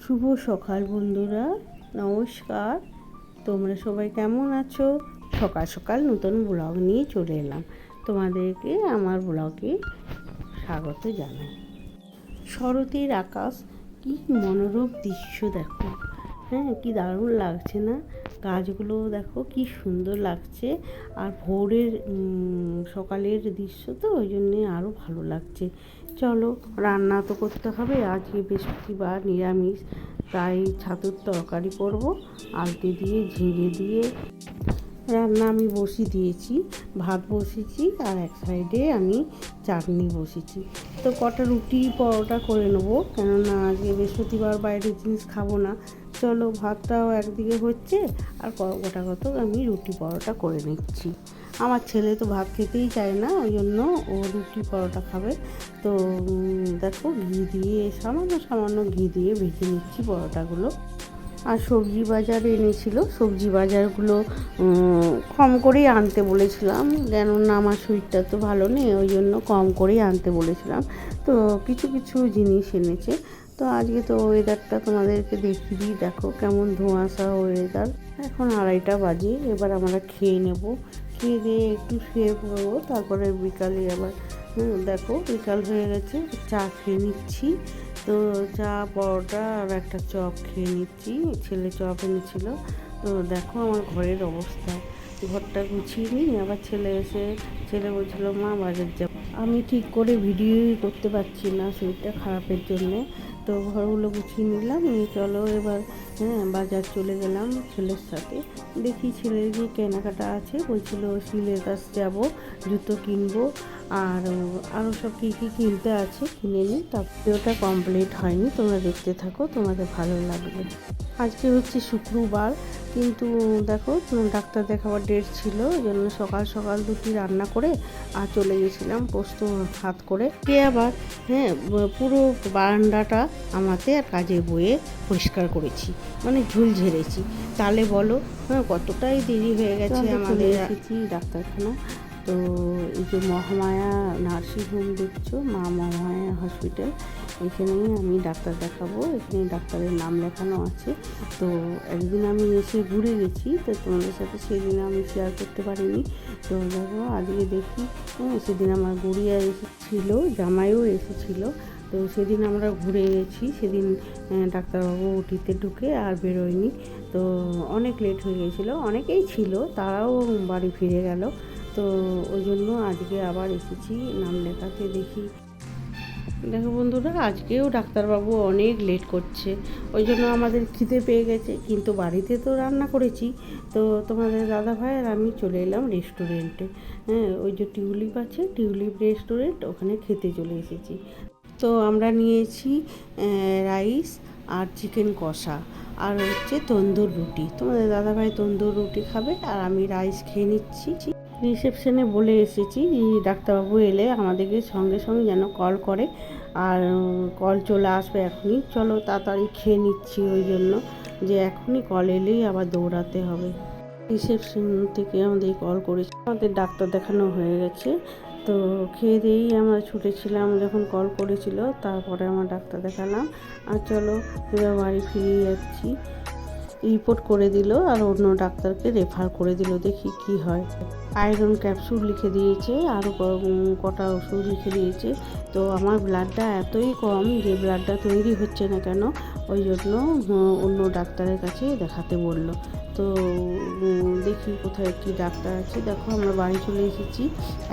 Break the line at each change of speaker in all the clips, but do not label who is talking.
শুভ সকাল বন্ধুরা, নমস্কার। তোমরা সবাই কেমন আছো? সকাল সকাল নতুন ব্লগ নিয়ে চলে এলাম। তোমাদেরকে আমার ব্লগে স্বাগত জানাই। শরতের আকাশ কি মনোরম দৃশ্য দেখো। হ্যাঁ, কি দারুণ লাগছে না? গাছগুলো দেখো কি সুন্দর লাগছে। আর ভোরের সকালের দৃশ্য তো ওই জন্যে আরও ভালো লাগছে। চলো, রান্না তো করতে হবে। আজকে বৃহস্পতিবার, নিরামিষ, তাই ছাতুর তরকারি করব। আলু দিয়ে, ঝিঙে দিয়ে রান্না আমি বসিয়ে দিয়েছি। ভাত বসিয়েছি আর এক সাইডে আমি চাটনি বসিয়েছি। তো কটা রুটি পরোটা করে নেবো, কেননা আজকে বৃহস্পতিবার, বাইরের জিনিস খাবো না। চলো, ভাতটাও একদিকে হচ্ছে আর গোটা কত আমি রুটি পরোটা করে নিচ্ছি। আমার ছেলে তো ভাত খেতেই চায় না, ওই জন্য ও রুটি পরোটা খাবে। তো দেখো, ঘি দিয়ে সামান্য ঘি দিয়ে ভেজে নিচ্ছি পরোটাগুলো। আর সবজি বাজার এনেছিল, সবজি বাজারগুলো কম করেই আনতে বলেছিলাম, কেননা আমার শরীরটা তো ভালো নেই, ওই জন্য কম করেই আনতে বলেছিলাম। তো কিছু কিছু জিনিস এনেছে। তো আজকে তো ওয়েদারটা তোমাদেরকে দেখিয়ে দিই, দেখো কেমন ধোঁয়াশা ওয়েদার। এখন 2:30 বাজে। এবার আমরা খেয়ে নেব। খেয়ে দিয়ে একটু শুয়ে পড়বো, তারপরে বিকালে আবার দেখো বিকাল হয়ে গেছে, চা খেয়ে নিচ্ছি। তো চা, পরোটা আর একটা চপ খেয়ে নিচ্ছি। ছেলে চপ এনেছিল। তো দেখো আমার ঘরের অবস্থা, ঘরটা গুছিয়ে নিই। আবার ছেলে বলছিল মা বাজার যাব। আমি ঠিক করে ভিডিওই করতে পারছি না শরীরটা খারাপের জন্যে। তো ঘরগুলো গুছিয়ে নিলাম। চলো এবার বাজার চলে গেলাম ছেলের সাথে। দেখি ছেলের যে কেনাকাটা আছে, বলছিল শিলের কাছ যাবো, জুতো কিনবো আর আরও সব কী কী কিনতে আছে কিনে নিই। তার ভিডিওটা কমপ্লিট হয়নি, তোমরা দেখতে থাকো, তোমাদের ভালো লাগবে। আজকে হচ্ছে শুক্রবার, কিন্তু দেখো ডাক্তার দেখাবার ডেট ছিল, ওই জন্য সকাল সকাল দুটি রান্না করে আর চলে গেছিলাম পোস্ত হাত করে। আবার পুরো বারান্দাটা আমাতে আর কাজের বইয়ে পরিষ্কার করেছি, মানে ঝুল ঝেড়েছি। তাহলে বলো কতটাই দেরি হয়ে গেছে। আমাদের এসেছি ডাক্তারখানা। তো এই যে মহামায়া নার্সিংহোম দেখছো, মা মহামায়া হসপিটাল, এখানেই আমি ডাক্তার দেখাবো। এখানে ডাক্তারের নাম লেখানো আছে। তো একদিন আমি এসে ঘুরে গেছি, তো তোমাদের সাথে সেদিন আমি শেয়ার করতে পারিনি। তো দেখো আজকে দেখি, সেদিন আমার গুড়িয়া এসেছিল, জামাইও এসেছিল। তো সেদিন আমরা ঘুরে গেছি। সেদিন ডাক্তারবাবু ওটিতে ঢুকে আর বেরোয়নি। তো অনেক লেট হয়ে গেছিলো, অনেকেই ছিল, তারাও বাড়ি ফিরে গেল। তো ওই জন্য আজকে আবার এসেছি নাম লেখাতে। দেখো বন্ধুরা, আজকেও ডাক্তারবাবু অনেক লেট করছে, ওই জন্য আমাদের খিদে পেয়ে গেছে। কিন্তু বাড়িতে তো রান্না করেছি। তো তোমাদের দাদা ভাই আর আমি চলে এলাম রেস্টুরেন্টে। ওই যে টিউলিপ আছে, টিউলিপ রেস্টুরেন্ট, ওখানে খেতে চলে এসেছি। তো আমরা নিয়েছি রাইস আর চিকেন কষা আর হচ্ছে তন্দুর রুটি। তোমাদের দাদাভাই তন্দুর রুটি খাবে আর আমি রাইস খেয়ে নিচ্ছি। রিসেপশনে বলে এসেছি ডাক্তারবাবু এলে আমাদেরকে সঙ্গে সঙ্গে যেন কল করে, আর কল চলে আসবে এখনই। চলো তাড়াতাড়ি খেয়ে নিচ্ছি, ওই জন্য যে এখনই কল এলেই আবার দৌড়াতে হবে। রিসেপশন থেকে আমাদের কল করেছে, আমাদের ডাক্তার দেখানো হয়ে গেছে। তো খেয়ে দিয়েই আমরা ছুটেছিলাম যখন কল করেছিল, তারপরে আমার ডাক্তার দেখালাম। আর চলো এবার বাড়ি ফিরে যাচ্ছি। রিপোর্ট করে দিল আর অন্য ডাক্তারকে রেফার করে দিল, দেখি কি হয়। আয়রন ক্যাপসুল লিখে দিয়েছে, আরও কটা ওষুধ লিখে দিয়েছে। তো আমার ব্লাডটা এতই কম যে ব্লাডটা তৈরি হচ্ছে না কেন, ওই জন্য অন্য ডাক্তারের কাছে দেখাতে বলল। তো দেখি কোথায় কি ডাক্তার আছে। দেখো আমরা বাড়ি চলে এসেছি।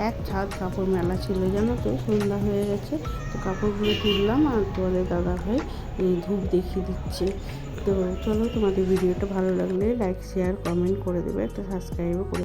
এক ছাদ কাপড় মেলা ছিল, জানো তো, সন্ধ্যা হয়ে গেছে। তো কাপড়গুলো তুললাম আর তোমাদের দাদা ভাই ধূপ দেখিয়ে দিচ্ছে। তো চলো, তোমাদের ভিডিওটা ভালো লাগলে লাইক, শেয়ার, কমেন্ট করে দেবে, একটা সাবস্ক্রাইবও করে